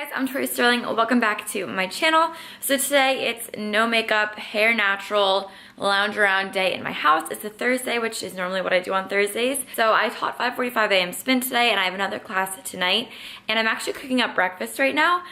guys, I'm Tori Sterling. Welcome back to my channel. So today it's no makeup, hair natural, lounge around day in my house. It's a Thursday, which is normally what I do on Thursdays. So I taught 5:45 a.m. spin today and I have another class tonight. And I'm actually cooking up breakfast right now.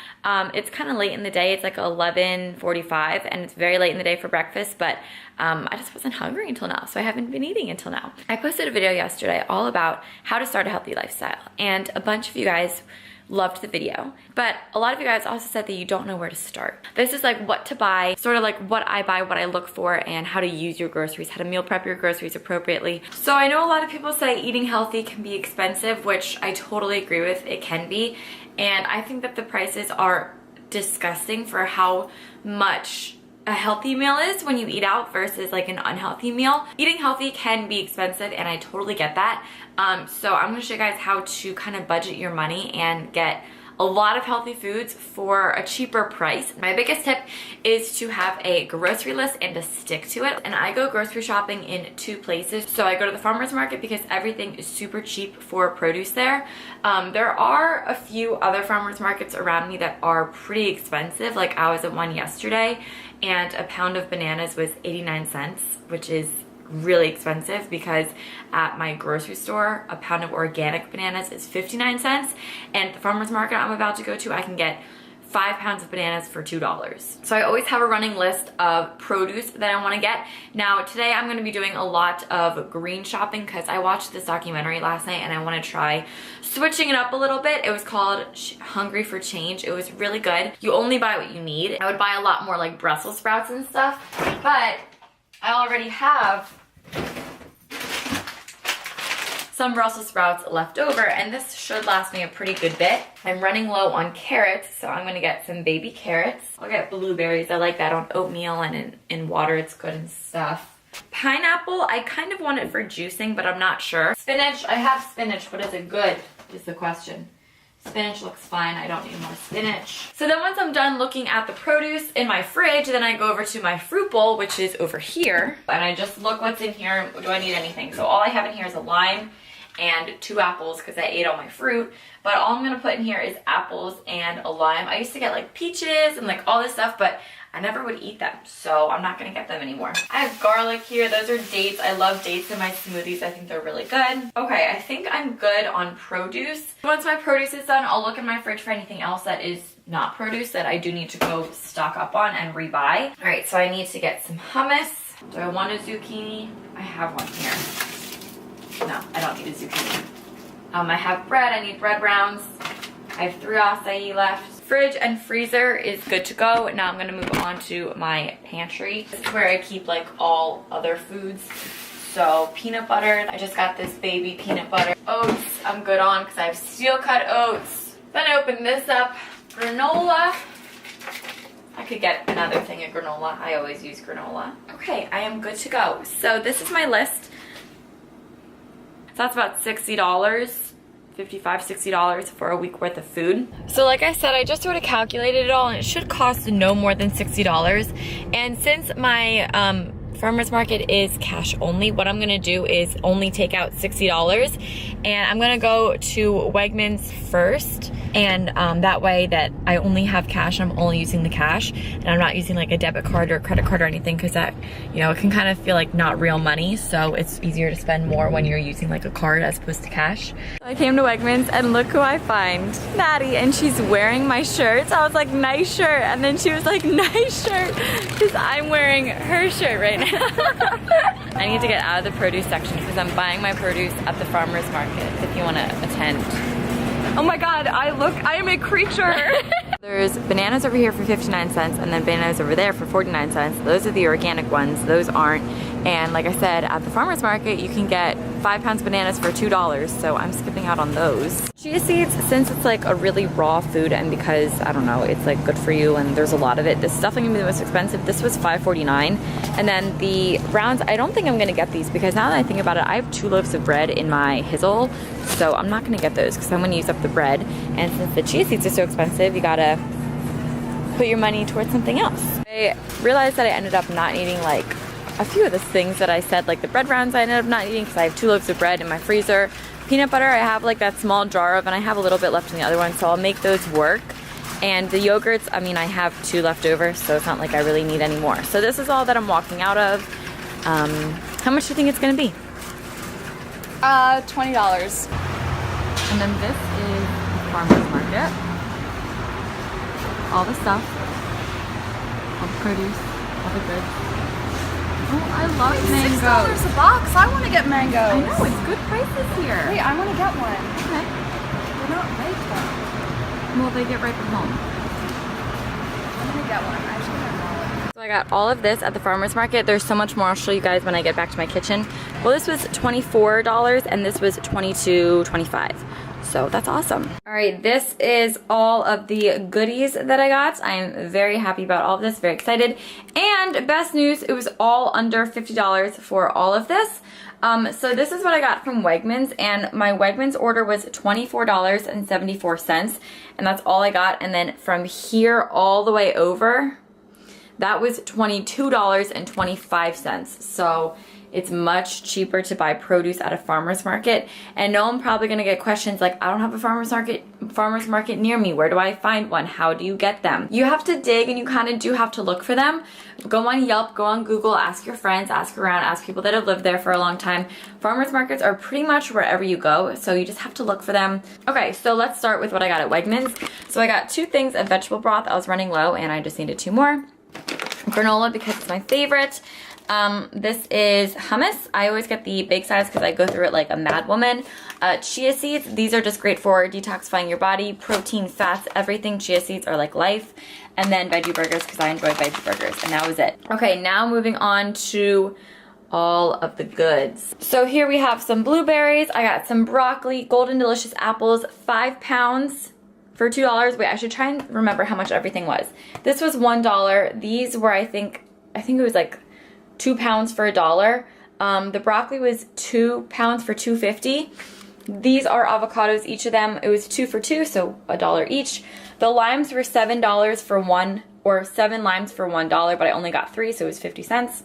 It's kind of late in the day. It's like 11:45 and it's very late in the day for breakfast, but I just wasn't hungry until now, so I haven't been eating until now. I posted a video yesterday all about how to start a healthy lifestyle, and a bunch of you guys loved the video, but a lot of you guys also said that you don't know where to start. This is like what to buy, sort of like what I buy, what I look for, and how to use your groceries, how to meal prep your groceries appropriately. So I know a lot of people say eating healthy can be expensive, which I totally agree with, it can be, and I think that the prices are disgusting for how much a healthy meal is when you eat out versus like an unhealthy meal. Eating healthy can be expensive and I totally get that. So I'm gonna show you guys how to kind of budget your money and get a lot of healthy foods for a cheaper price. My biggest tip is to have a grocery list and to stick to it. And I go grocery shopping in two places. So I go to the farmer's market because everything is super cheap for produce there. There are a few other farmer's markets around me that are pretty expensive. Like I was at one yesterday and a pound of bananas was 89 cents, which is really expensive because at my grocery store a pound of organic bananas is 59 cents, and at the farmer's market I'm about to go to I can get 5 pounds of bananas for $2. So I always have a running list of produce that I want to get. Now today I'm going to be doing a lot of green shopping because I watched this documentary last night and I want to try switching it up a little bit. It was called Hungry for Change. It was really good. You only buy what you need. I would buy a lot more like Brussels sprouts and stuff, but I already have some Brussels sprouts left over, and this should last me a pretty good bit. I'm running low on carrots, so I'm gonna get some baby carrots. I'll get blueberries. I like that on oatmeal and in water. It's good and stuff. Pineapple, I kind of want it for juicing, but I'm not sure. Spinach, I have spinach, but is it good, is the question. Spinach looks fine. I don't need more spinach. So then once I'm done looking at the produce in my fridge, then I go over to my fruit bowl, which is over here, and I just look what's in here. Do I need anything? So all I have in here is a lime and 2 apples because I ate all my fruit, but all I'm gonna put in here is apples and a lime. I used to get like peaches and like all this stuff, but I never would eat them, so I'm not gonna get them anymore. I have garlic here. Those are dates. I love dates in my smoothies. I think they're really good. Okay, I think I'm good on produce. Once my produce is done, I'll look in my fridge for anything else that is not produce that I do need to go stock up on and rebuy. All right, so I need to get some hummus. Do I want a zucchini? I have one here. No, I don't need a zucchini. I have bread. I need bread rounds. I have 3 acai left. Fridge and freezer is good to go. Now I'm gonna move on to my pantry. This is where I keep like all other foods. So peanut butter, I just got this baby peanut butter. Oats, I'm good on because I have steel cut oats. Then I open this up. Granola. I could get another thing of granola. I always use granola. Okay, I am good to go. So this is my list. So that's about $60, $55, $60 for a week worth of food. So like I said, I just sort of calculated it all and it should cost no more than $60. And since my farmer's market is cash only, what I'm gonna do is only take out $60, and I'm gonna go to Wegmans first, and that way that I only have cash and I'm only using the cash and I'm not using like a debit card or credit card or anything, because that, you know, it can kind of feel like not real money, so it's easier to spend more when you're using like a card as opposed to cash. I came to Wegmans and look who I find, Maddie, and she's wearing my shirt. So I was like, nice shirt, and then she was like, nice shirt, because I'm wearing her shirt right now. I need to get out of the produce section because I'm buying my produce at the farmer's market if you want to attend. Oh my god, I am a creature! There's bananas over here for 59 cents and then bananas over there for 49 cents. Those are the organic ones, those aren't. And like I said, at the farmer's market, you can get 5 pounds of bananas for $2, so I'm skipping out on those. Chia seeds, since it's like a really raw food and because, I don't know, it's like good for you and there's a lot of it, this is definitely gonna be the most expensive. This was $5.49. And then the rounds, I don't think I'm gonna get these because now that I think about it, I have 2 loaves of bread in my hizzle, so I'm not gonna get those because I'm gonna use up the bread. And since the chia seeds are so expensive, you gotta put your money towards something else. I realized that I ended up not needing like a few of the things that I said, like the bread rounds I ended up not eating because I have 2 loaves of bread in my freezer. Peanut butter, I have like that small jar of, and I have a little bit left in the other one, so I'll make those work. And the yogurts, I mean, I have 2 left over, so it's not like I really need any more. So this is all that I'm walking out of. How much do you think it's gonna be? $20. And then this is the farmer's market. All the stuff, all the produce, all the goods. Oh, I love mangoes. $6 a box. I want to get mangoes. I know, it's good prices here. Wait, I want to get one. Okay. They're not ripe though. Well, they get right from home. I'm gonna get one. I just want my wallet. So I got all of this at the farmer's market. There's so much more I'll show you guys when I get back to my kitchen. Well, this was $24 and this was $22.25. So that's awesome. All right, this is all of the goodies that I got. I'm very happy about all of this, very excited. And best news, it was all under $50 for all of this. So this is what I got from Wegmans, and my Wegmans order was $24.74, and that's all I got. And then from here all the way over, that was $22.25. So it's much cheaper to buy produce at a farmer's market. And I know I'm probably gonna get questions like, I don't have a farmer's market near me. Where do I find one? How do you get them? You have to dig, and you kind of do have to look for them. Go on Yelp, go on Google, ask your friends, ask around, ask people that have lived there for a long time. Farmer's markets are pretty much wherever you go, so you just have to look for them. Okay, so let's start with what I got at Wegmans. So I got 2 things of vegetable broth. I was running low and I just needed 2 more. Granola because it's my favorite. This is hummus. I always get the big size because I go through it like a mad woman. Chia seeds, these are just great for detoxifying your body. Protein, fats, everything. Chia seeds are like life. And then veggie burgers because I enjoy veggie burgers, and that was it. Okay, now moving on to all of the goods. So here we have some blueberries. I got some broccoli, golden delicious apples, 5 pounds for $2. Wait, I should try and remember how much everything was. This was $1. These were, I think it was like 2 pounds for $1. The broccoli was 2 pounds for $2.50. These are avocados, each of them. It was 2 for 2, so $1 each. The limes were $7 for 1, or 7 limes for $1, but I only got 3, so it was 50 cents.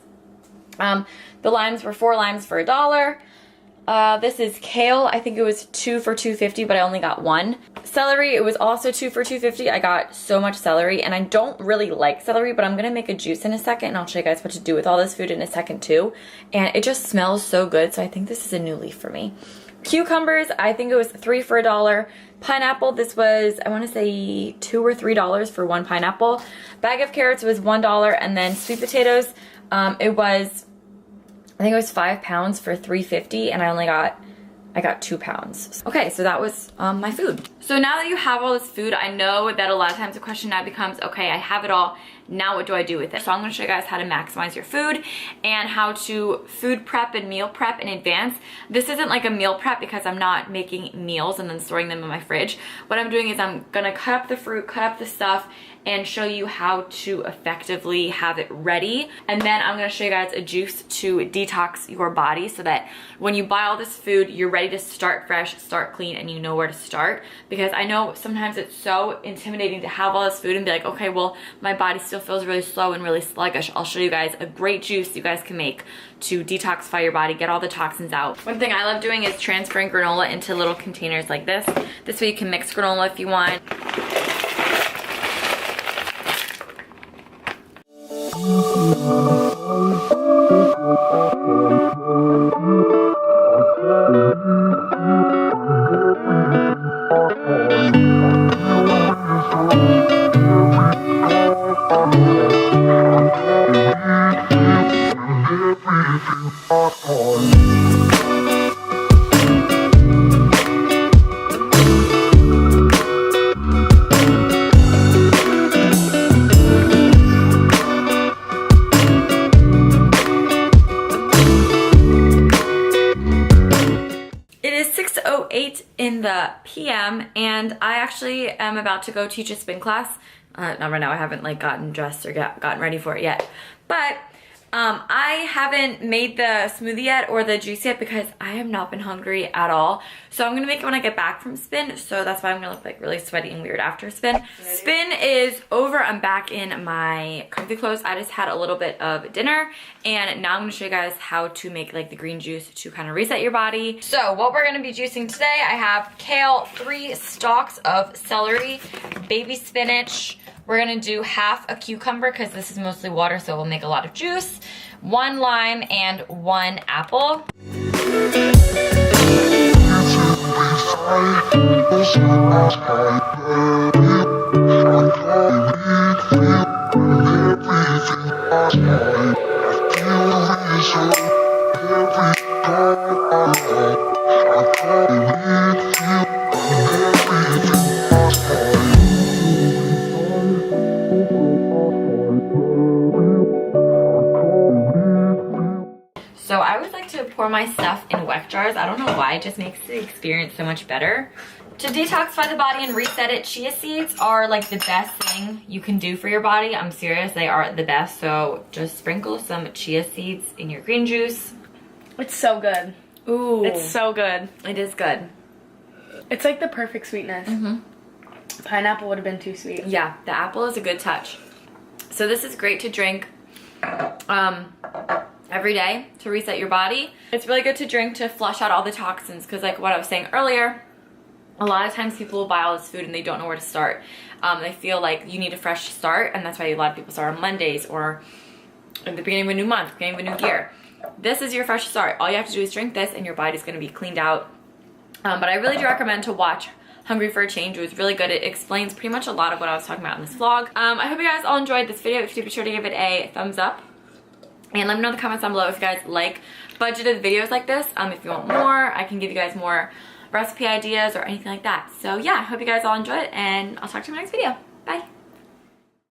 The limes were 4 limes for $1. This is kale. I think it was 2 for $2.50, but I only got 1. Celery, it was also 2 for $2.50. I got so much celery, and I don't really like celery, but I'm gonna make a juice in a second, and I'll show you guys what to do with all this food in a second too. And it just smells so good, so I think this is a new leaf for me. Cucumbers, I think it was 3 for $1. Pineapple, this was, I want to say $2 or $3 for 1 pineapple. Bag of carrots was $1, and then sweet potatoes, it was, I think it was 5 pounds for $3.50, and I got 2 pounds. Okay, so that was my food. So now that you have all this food, I know that a lot of times the question now becomes, okay, I have it all, now what do I do with it? So I'm gonna show you guys how to maximize your food and how to food prep and meal prep in advance. This isn't like a meal prep because I'm not making meals and then storing them in my fridge. What I'm doing is I'm gonna cut up the fruit, cut up the stuff, and show you how to effectively have it ready. And then I'm gonna show you guys a juice to detox your body so that when you buy all this food, you're ready to start fresh, start clean, and you know where to start. Because I know sometimes it's so intimidating to have all this food and be like, okay, well, my body still feels really slow and really sluggish. I'll show you guys a great juice you guys can make to detoxify your body, get all the toxins out. One thing I love doing is transferring granola into little containers like this. This way you can mix granola if you want. In the PM, and I actually am about to go teach a spin class. Not right now, I haven't like gotten dressed or gotten ready for it yet, but I haven't made the smoothie yet or the juice yet because I have not been hungry at all. So I'm gonna make it when I get back from spin. So that's why I'm gonna look like really sweaty and weird after spin. Spin is over. I'm back in my comfy clothes. I just had a little bit of dinner and now I'm gonna show you guys how to make like the green juice to kind of reset your body. So what we're gonna be juicing today, I have kale, 3 stalks of celery, baby spinach. We're gonna do half a cucumber because this is mostly water, so it will make a lot of juice. 1 lime and 1 apple. So I always like to pour my stuff in wet jars. I don't know why, it just makes the experience so much better. To detoxify the body and reset it, chia seeds are like the best thing you can do for your body. I'm serious, they are the best. So just sprinkle some chia seeds in your green juice. It's so good. Ooh. It's so good. It is good. It's like the perfect sweetness. Pineapple would have been too sweet. Yeah, the apple is a good touch. So this is great to drink every day to reset your body. It's really good to drink to flush out all the toxins because like what I was saying earlier, a lot of times people will buy all this food and they don't know where to start. They feel like you need a fresh start, and that's why a lot of people start on Mondays or at the beginning of a new month, beginning of a new year. This is your fresh start. All you have to do is drink this and your body's gonna be cleaned out. But I really do recommend to watch Hungry for a Change. It was really good. It explains pretty much a lot of what I was talking about in this vlog. I hope you guys all enjoyed this video. If you did, be sure to give it a thumbs up. And let me know in the comments down below if you guys like budgeted videos like this. If you want more, I can give you guys more recipe ideas or anything like that. So yeah, I hope you guys all enjoy it, and I'll talk to you in my next video. Bye.